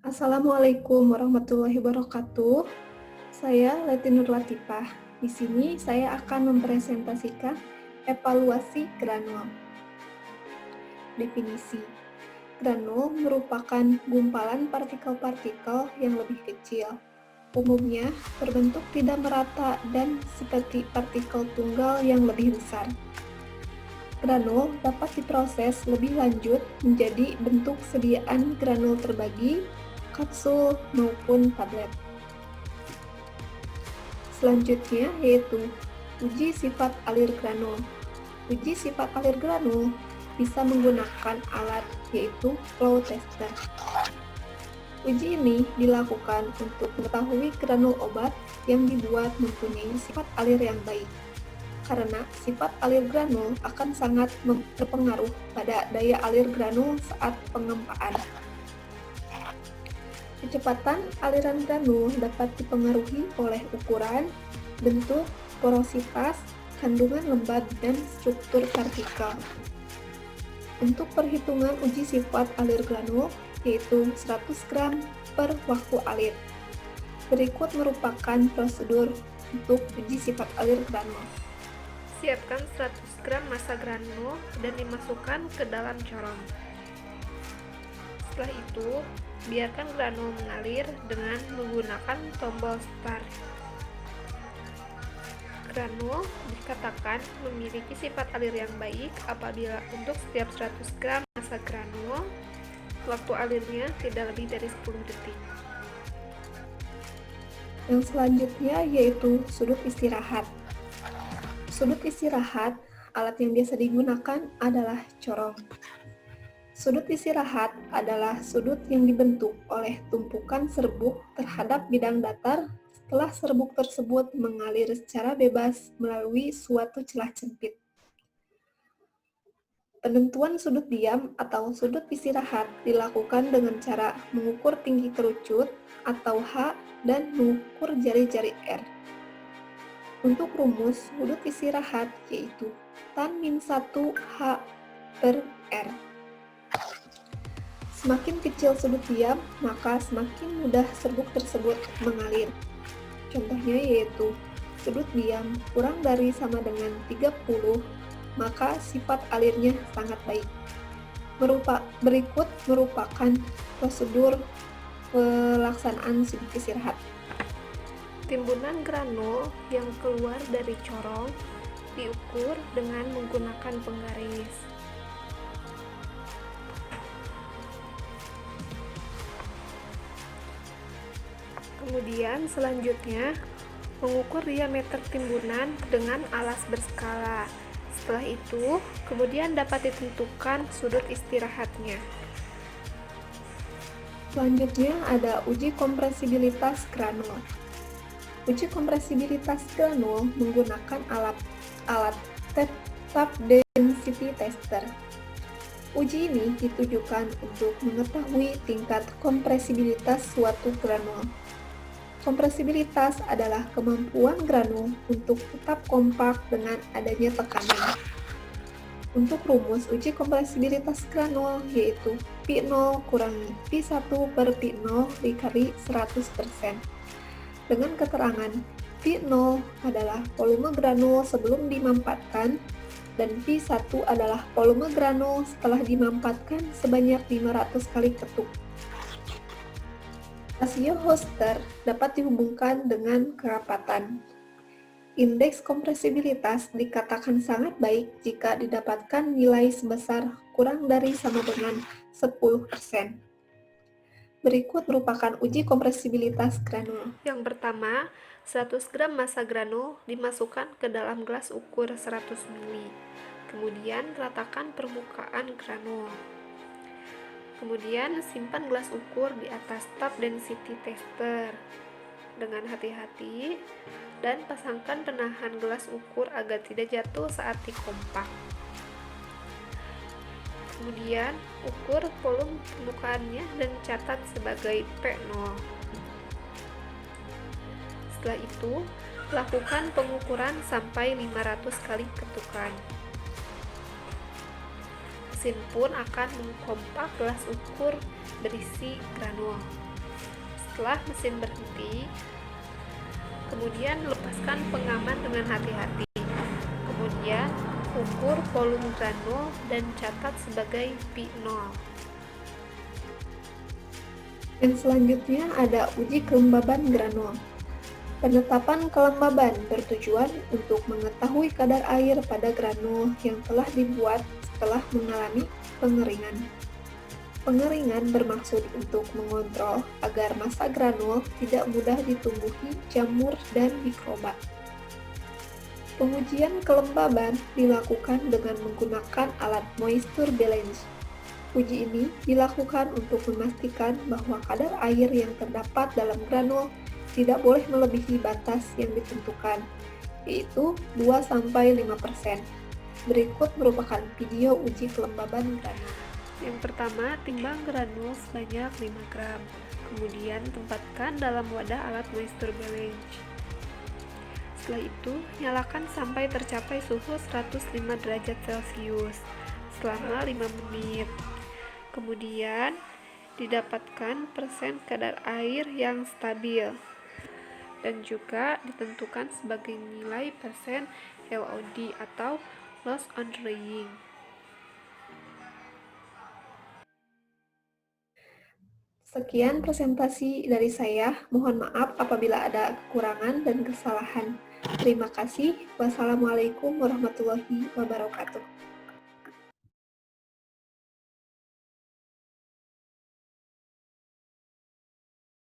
Assalamualaikum warahmatullahi wabarakatuh. Saya Leti Nur Latifah. Di sini saya akan mempresentasikan evaluasi granul. Definisi. Granul merupakan gumpalan partikel-partikel yang lebih kecil. Umumnya berbentuk tidak merata dan seperti partikel tunggal yang lebih besar. Granul dapat diproses lebih lanjut menjadi bentuk sediaan granul terbagi, kapsul, maupun tablet. Selanjutnya yaitu uji sifat alir granul. Uji sifat alir granul bisa menggunakan alat yaitu flow tester. Uji ini dilakukan untuk mengetahui granul obat yang dibuat mempunyai sifat alir yang baik. Karena sifat alir granul akan sangat berpengaruh pada daya alir granul saat pengempaan. Kecepatan aliran granul dapat dipengaruhi oleh ukuran, bentuk, porositas, kandungan lembab, dan struktur partikel. Untuk perhitungan uji sifat alir granul, yaitu 100 gram per waktu alir. Berikut merupakan prosedur untuk uji sifat alir granul. Siapkan 100 gram massa granul dan dimasukkan ke dalam corong. Setelah itu, biarkan granul mengalir dengan menggunakan tombol start. Granul dikatakan memiliki sifat alir yang baik apabila untuk setiap 100 gram massa granul, waktu alirnya tidak lebih dari 10 detik. Yang selanjutnya yaitu sudut istirahat. Sudut istirahat, alat yang biasa digunakan adalah corong. Sudut istirahat adalah sudut yang dibentuk oleh tumpukan serbuk terhadap bidang datar setelah serbuk tersebut mengalir secara bebas melalui suatu celah sempit. Penentuan sudut diam atau sudut istirahat dilakukan dengan cara mengukur tinggi kerucut atau H dan mengukur jari-jari R. Untuk rumus sudut istirahat yaitu tan min 1 H per R. Semakin kecil sudut diam, maka semakin mudah serbuk tersebut mengalir. Contohnya yaitu sudut diam kurang dari sama dengan 30, maka sifat alirnya sangat baik. Berikut merupakan prosedur pelaksanaan sudut istirahat. Timbunan granul yang keluar dari corong diukur dengan menggunakan penggaris. Kemudian selanjutnya mengukur diameter timbunan dengan alas berskala. Setelah itu, kemudian dapat ditentukan sudut istirahatnya. Selanjutnya ada uji kompresibilitas granul. Uji kompresibilitas granul menggunakan alat tap density tester. Uji ini ditujukan untuk mengetahui tingkat kompresibilitas suatu granul. Kompresibilitas adalah kemampuan granul untuk tetap kompak dengan adanya tekanan. Untuk rumus uji kompresibilitas granul yaitu P0 kurangi P1 per P0 dikali 100%. Dengan keterangan P0 adalah volume granul sebelum dimampatkan dan P1 adalah volume granul setelah dimampatkan sebanyak 500 kali ketuk. Rasio Hoster dapat dihubungkan dengan kerapatan. Indeks kompresibilitas dikatakan sangat baik jika didapatkan nilai sebesar kurang dari sama dengan 10%. Berikut merupakan uji kompresibilitas granul. Yang pertama, 100 gram massa granul dimasukkan ke dalam gelas ukur 100 ml. Kemudian ratakan permukaan granul. Kemudian simpan gelas ukur di atas tap density tester dengan hati-hati dan pasangkan penahan gelas ukur agar tidak jatuh saat dikompak. Kemudian ukur volume permukaannya dan catat sebagai P0. Setelah itu, lakukan pengukuran sampai 500 kali ketukan. Mesin pun akan mengkompak gelas ukur berisi granul. Setelah mesin berhenti, kemudian lepaskan pengaman dengan hati-hati. Kemudian ukur volume granul dan catat sebagai P0. Dan selanjutnya ada uji kelembaban granul. Penetapan kelembaban bertujuan untuk mengetahui kadar air pada granul yang telah dibuat setelah mengalami pengeringan. Pengeringan bermaksud untuk mengontrol agar massa granul tidak mudah ditumbuhi jamur dan mikroba. Pengujian kelembaban dilakukan dengan menggunakan alat moisture balance. Uji ini dilakukan untuk memastikan bahwa kadar air yang terdapat dalam granul tidak boleh melebihi batas yang ditentukan, yaitu 2-5%. Berikut merupakan video uji kelembaban granul. Yang pertama, timbang granul sebanyak 5 gram. Kemudian tempatkan dalam wadah alat moisture balance. Setelah itu, nyalakan sampai tercapai suhu 105 derajat Celcius selama 5 menit. Kemudian, didapatkan persen kadar air yang stabil dan juga ditentukan sebagai nilai persen LOD atau loss on drying. Sekian presentasi dari saya. Mohon maaf apabila ada kekurangan dan kesalahan. Terima kasih. Wassalamualaikum warahmatullahi wabarakatuh.